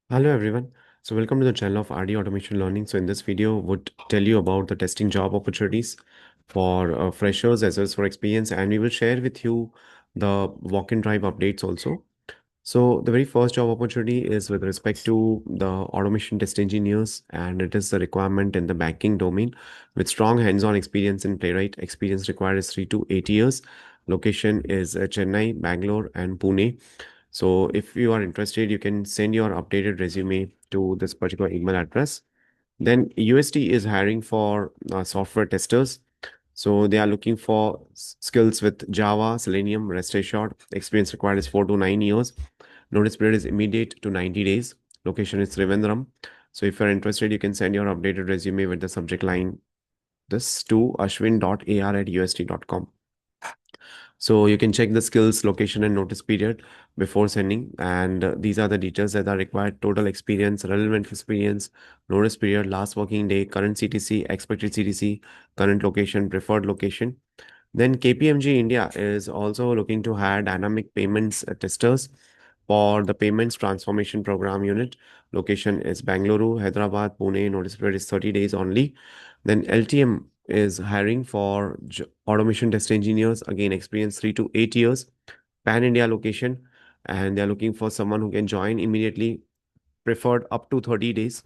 Hello everyone. So welcome to the channel of RD Automation Learning. So in this video, would tell you about the testing job opportunities for freshers as well as for experience, and we will share with you the walk-in drive updates also. So the very first job opportunity is with respect to the automation test engineers, and it is the requirement in the banking domain with strong hands-on experience in Playwright. Experience required is 3 to 8 years. Location is Chennai, Bangalore, and Pune. So if you are interested, you can send your updated resume to this particular email address. Then UST is hiring for software testers. So they are looking for skills with Java, Selenium, REST assured. Experience required is 4 to 9 years. Notice period is immediate to 90 days. Location is Trivandrum. So if you're interested, you can send your updated resume with the subject line this to ashwin.ar@ust.com. So you can check the skills, location, and notice period before sending. And these are the details that are required: total experience, relevant experience, notice period, last working day, current CTC, expected CTC, current location, preferred location. Then KPMG India is also looking to hire dynamic payments testers for the payments transformation program unit. Location is Bangalore, Hyderabad, Pune. Notice period is 30 days only. Then LTM is hiring for automation test engineers. Again, experience 3 to 8 years, pan India location, and they're looking for someone who can join immediately, preferred up to 30 days.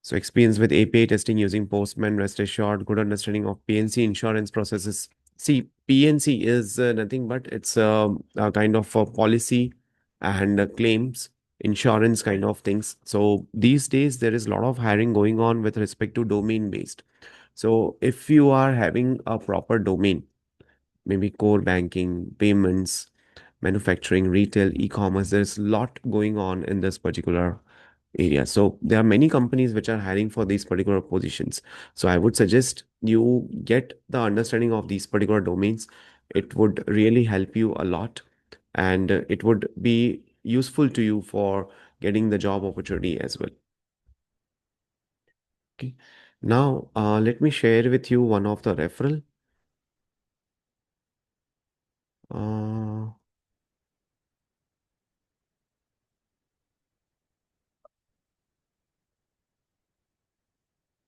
So experience with API testing using Postman, rest assured, good understanding of PNC insurance processes. See, PNC is nothing but it's a kind of a policy and claims insurance kind of things. So these days there is a lot of hiring going on with respect to domain based. So if you are having a proper domain, maybe core banking, payments, manufacturing, retail, e-commerce, there's a lot going on in this particular area. So there are many companies which are hiring for these particular positions. So I would suggest you get the understanding of these particular domains. It would really help you a lot, and it would be useful to you for getting the job opportunity as well. Okay. Now, let me share with you one of the referral. Uh,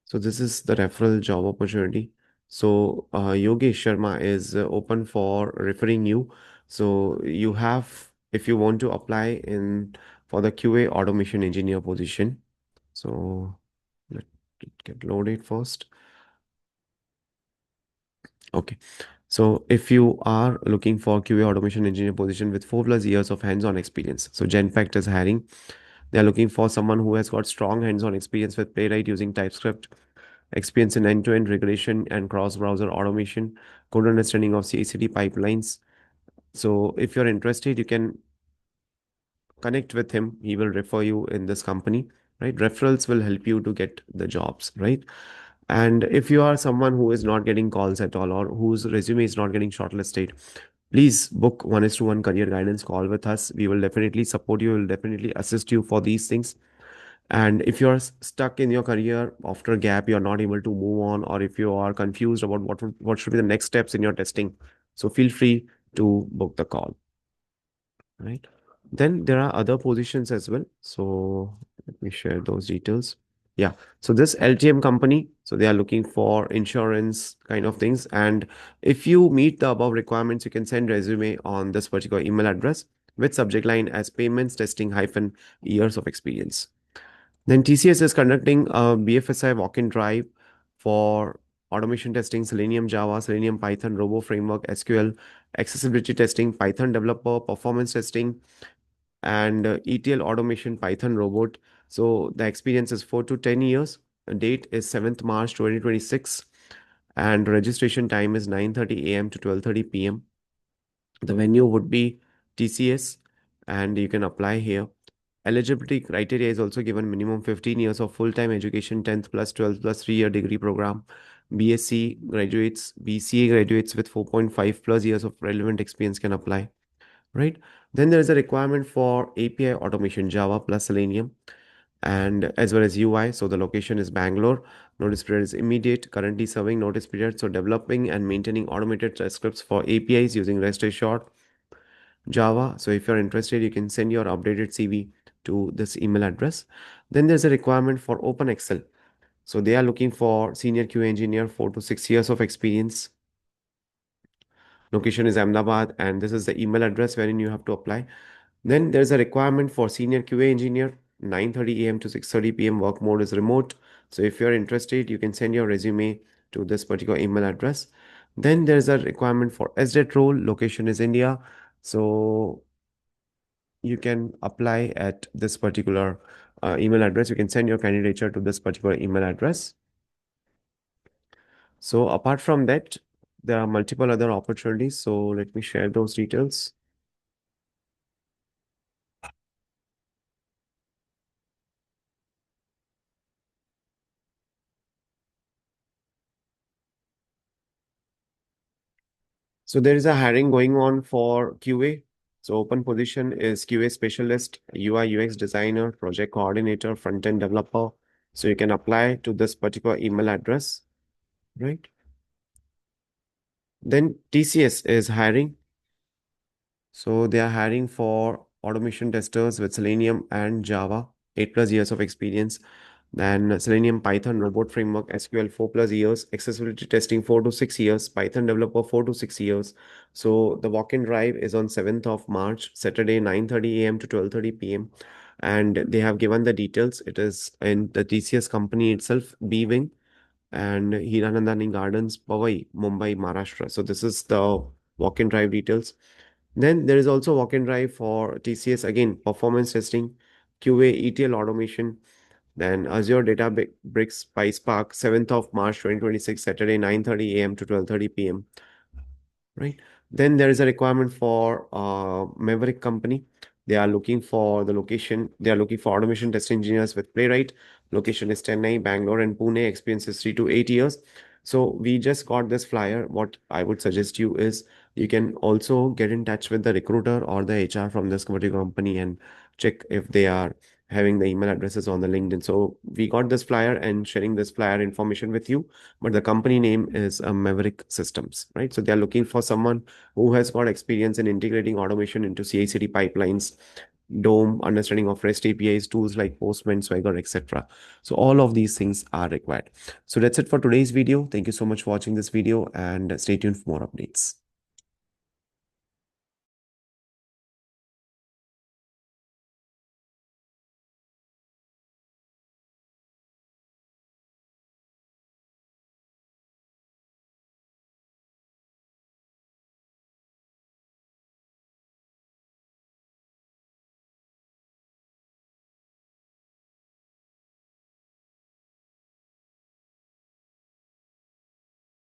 So this is the referral job opportunity. So Yogesh Sharma is open for referring you. So you have, if you want to apply in for the QA automation engineer position. So let it get loaded first. Okay. So if you are looking for QA automation engineer position with 4+ years of hands-on experience, so Genpact is hiring. They are looking for someone who has got strong hands-on experience with Playwright using TypeScript, experience in end-to-end regression and cross-browser automation, good understanding of CI/CD pipelines. So if you're interested, you can connect with him. He will refer you in this company, right? Referrals will help you to get the jobs, right? And if you are someone who is not getting calls at all or whose resume is not getting shortlisted, please book 1:1 career guidance call with us. We will definitely support you, will definitely assist you for these things. And if you're stuck in your career after a gap, you're not able to move on, or if you are confused about what should be the next steps in your testing, so feel free to book the call, right? Then there are other positions as well. So let me share those details. Yeah. So this LTM company, so they are looking for insurance kind of things. And if you meet the above requirements, you can send resume on this particular email address with subject line as payments testing hyphen years of experience. Then TCS is conducting a BFSI walk-in drive for automation testing, Selenium, Java, Selenium, Python, Robo Framework, SQL, accessibility testing, Python developer, performance testing, and ETL automation, Python robot. So the experience is 4 to 10 years. The date is 7th March 2026, and registration time is 9:30 a.m. to 12:30 p.m. The venue would be TCS, and you can apply here. Eligibility criteria is also given: minimum 15 years of full-time education, 10th plus 12th plus 3-year degree program. BSc graduates, BCA graduates with 4.5+ years of relevant experience can apply, right? Then there is a requirement for API automation, Java plus Selenium, and as well as UI. So the location is Bangalore. Notice period is immediate, currently serving notice period. So developing and maintaining automated scripts for APIs using REST assured Java. So if you're interested, you can send your updated CV to this email address. Then there's a requirement for Open Excel. So they are looking for senior QA engineer, 4 to 6 years of experience. Location is Ahmedabad, and this is the email address wherein you have to apply. Then there's a requirement for senior QA engineer, 9:30 a.m. to 6:30 p.m. Work mode is remote. So if you're interested, you can send your resume to this particular email address. Then there's a requirement for SDET role. Location is India. So you can apply at this particular email address. You can send your candidature to this particular email address. So apart from that, there are multiple other opportunities. So let me share those details. So there is a hiring going on for QA. So open position is QA specialist, UI UX designer, project coordinator, front-end developer. So you can apply to this particular email address, right? Then TCS is hiring. So they are hiring for automation testers with Selenium and Java, 8+ years of experience. Then Selenium, Python, robot framework, SQL, 4+ years, accessibility testing, 4 to 6 years, Python developer, 4 to 6 years. So the walk-in drive is on 7th of March, Saturday, 9:30 a.m. to 12:30 p.m. And they have given the details. It is in the TCS company itself, B Wing, and Hiranandani Gardens, Powai, Mumbai, Maharashtra. So this is the walk-in drive details. Then there is also walk-in drive for TCS, again, performance testing, QA, ETL automation, then Azure Databricks PySpark, 7th of March 2026, Saturday, 9:30 a.m. to 12:30 p.m. Right. Then there is a requirement for Maverick company. They are looking for the location. They are looking for automation test engineers with Playwright. Location is Chennai, Bangalore, and Pune. Experience is 3 to 8 years. So we just got this flyer. What I would suggest you is you can also get in touch with the recruiter or the HR from this particular company and check if they are having the email addresses on the LinkedIn. So we got this flyer and sharing this flyer information with you, but the company name is Maverick Systems, right? So they are looking for someone who has got experience in integrating automation into CI/CD pipelines, DOM, understanding of REST APIs, tools like Postman, Swagger, etc. So all of these things are required. So that's it for today's video. Thank you so much for watching this video and stay tuned for more updates.